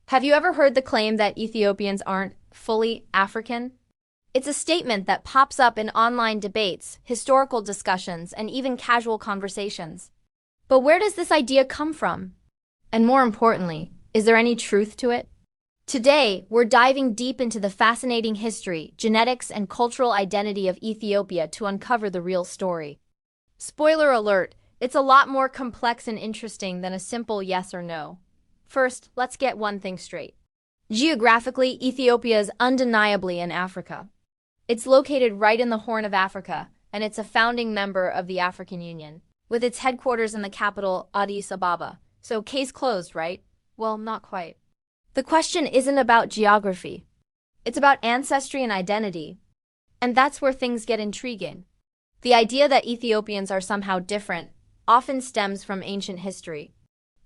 Have you ever heard the claim that Ethiopians aren't fully African? It's a statement that pops up in online debates, historical discussions, and even casual conversations. But where does this idea come from? And more importantly, is there any truth to it? Today, we're diving deep into the fascinating history, genetics, and cultural identity of Ethiopia to uncover the real story. Spoiler alert, it's a lot more complex and interesting than a simple yes or no. First, let's get one thing straight. Geographically, Ethiopia is undeniably in Africa. It's located right in the Horn of Africa, and it's a founding member of the African Union, with its headquarters in the capital, Addis Ababa. So case closed, right? Well, not quite. The question isn't about geography. It's about ancestry and identity. And that's where things get intriguing. The idea that Ethiopians are somehow different often stems from ancient history.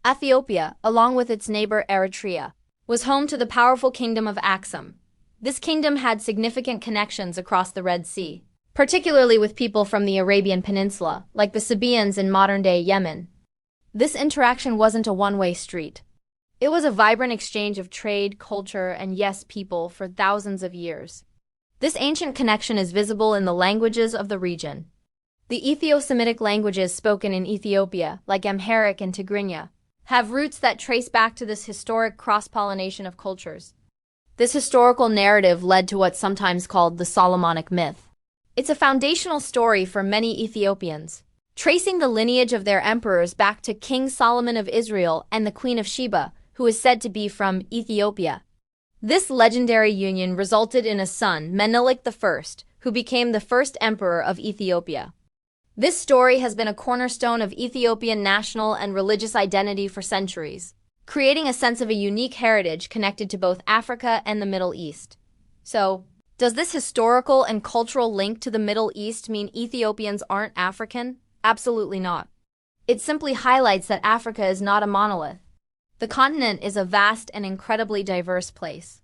Ethiopia, along with its neighbor Eritrea, was home to the powerful kingdom of Aksum. This kingdom had significant connections across the Red Sea, particularly with people from the Arabian Peninsula, like the Sabaeans in modern-day Yemen. This interaction wasn't a one-way street. It was a vibrant exchange of trade, culture, and yes, people for thousands of years. This ancient connection is visible in the languages of the region. The Ethio-Semitic languages spoken in Ethiopia, like Amharic and Tigrinya, have roots that trace back to this historic cross-pollination of cultures. This historical narrative led to what's sometimes called the Solomonic myth. It's a foundational story for many Ethiopians, tracing the lineage of their emperors back to King Solomon of Israel and the Queen of Sheba, who is said to be from Ethiopia. This legendary union resulted in a son, Menelik I, who became the first emperor of Ethiopia. This story has been a cornerstone of Ethiopian national and religious identity for centuries, creating a sense of a unique heritage connected to both Africa and the Middle East. So, does this historical and cultural link to the Middle East mean Ethiopians aren't African? Absolutely not. It simply highlights that Africa is not a monolith. The continent is a vast and incredibly diverse place.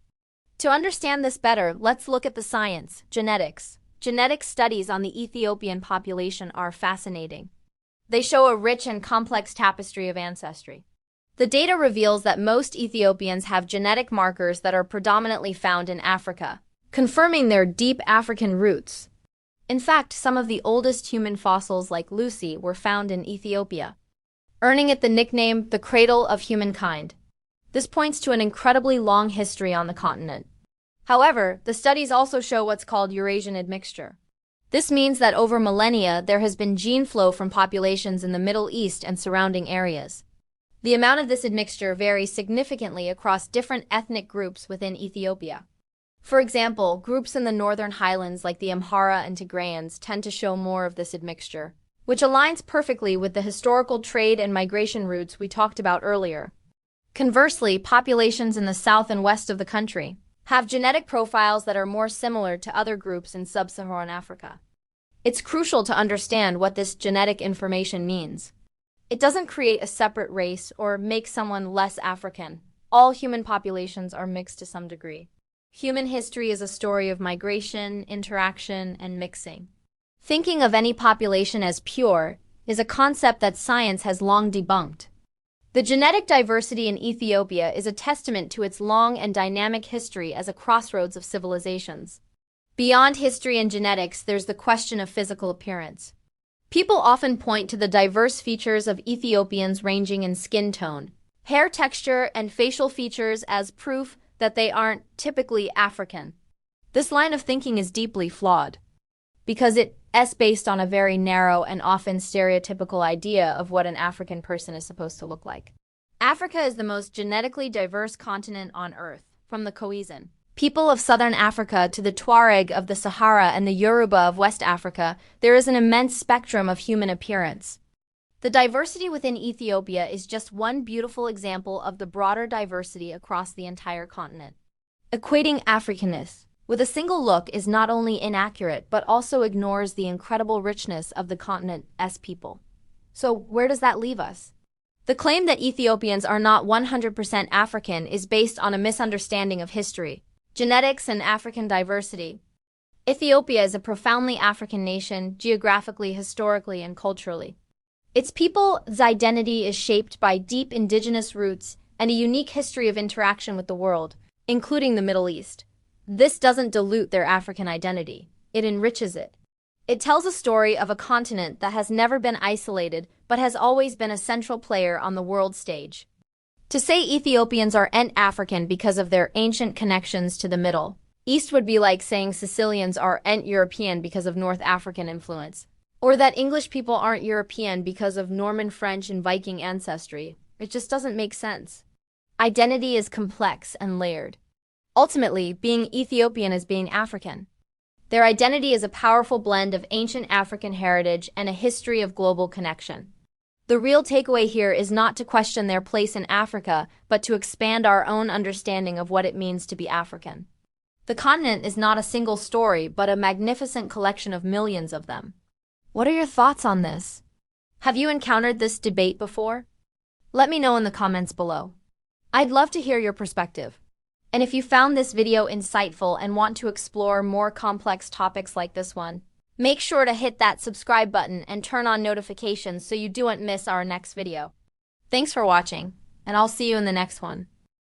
To understand this better, let's look at the science, genetics. Genetic studies on the Ethiopian population are fascinating. They show a rich and complex tapestry of ancestry. The data reveals that most Ethiopians have genetic markers that are predominantly found in Africa, confirming their deep African roots. In fact, some of the oldest human fossils like Lucy were found in Ethiopia, earning it the nickname the cradle of humankind. This points to an incredibly long history on the continent. However, the studies also show what's called Eurasian admixture. This means that over millennia there has been gene flow from populations in the Middle East and surrounding areas. The amount of this admixture varies significantly across different ethnic groups within Ethiopia. For example, groups in the northern highlands like the Amhara and Tigrayans tend to show more of this admixture, which aligns perfectly with the historical trade and migration routes we talked about earlier. Conversely, populations in the south and west of the country have genetic profiles that are more similar to other groups in sub-Saharan Africa. It's crucial to understand what this genetic information means. It doesn't create a separate race or make someone less African. All human populations are mixed to some degree. Human history is a story of migration, interaction, and mixing. Thinking of any population as pure is a concept that science has long debunked. The genetic diversity in Ethiopia is a testament to its long and dynamic history as a crossroads of civilizations. Beyond history and genetics, there's the question of physical appearance. People often point to the diverse features of Ethiopians ranging in skin tone, hair texture, and facial features as proof that they aren't typically African. This line of thinking is deeply flawed, because it's based on a very narrow and often stereotypical idea of what an African person is supposed to look like. Africa is the most genetically diverse continent on Earth, from the Khoisan people of southern Africa to the Tuareg of the Sahara and the Yoruba of West Africa. There is an immense spectrum of human appearance. The diversity within Ethiopia is just one beautiful example of the broader diversity across the entire continent. Equating Africanness with a single look is not only inaccurate but also ignores the incredible richness of the continent's people. So where does that leave us? The claim that Ethiopians are not 100% African is based on a misunderstanding of history, genetics, and African diversity. Ethiopia is a profoundly African nation, geographically, historically, and culturally. Its people's identity is shaped by deep indigenous roots, and a unique history of interaction with the world, including the Middle East. This doesn't dilute their African identity. It enriches it. It tells a story of a continent that has never been isolated but has always been a central player on the world stage. To say Ethiopians are African because of their ancient connections to the Middle East would be like saying Sicilians are European because of North African influence, or that English people aren't European because of Norman, French, and Viking ancestry. It just doesn't make sense. Identity is complex and layered. Ultimately, being Ethiopian is being African. Their identity is a powerful blend of ancient African heritage and a history of global connection. The real takeaway here is not to question their place in Africa, but to expand our own understanding of what it means to be African. The continent is not a single story, but a magnificent collection of millions of them. What are your thoughts on this? Have you encountered this debate before? Let me know in the comments below. I'd love to hear your perspective. And if you found this video insightful and want to explore more complex topics like this one, make sure to hit that subscribe button and turn on notifications so you don't miss our next video. Thanks for watching, and I'll see you in the next one.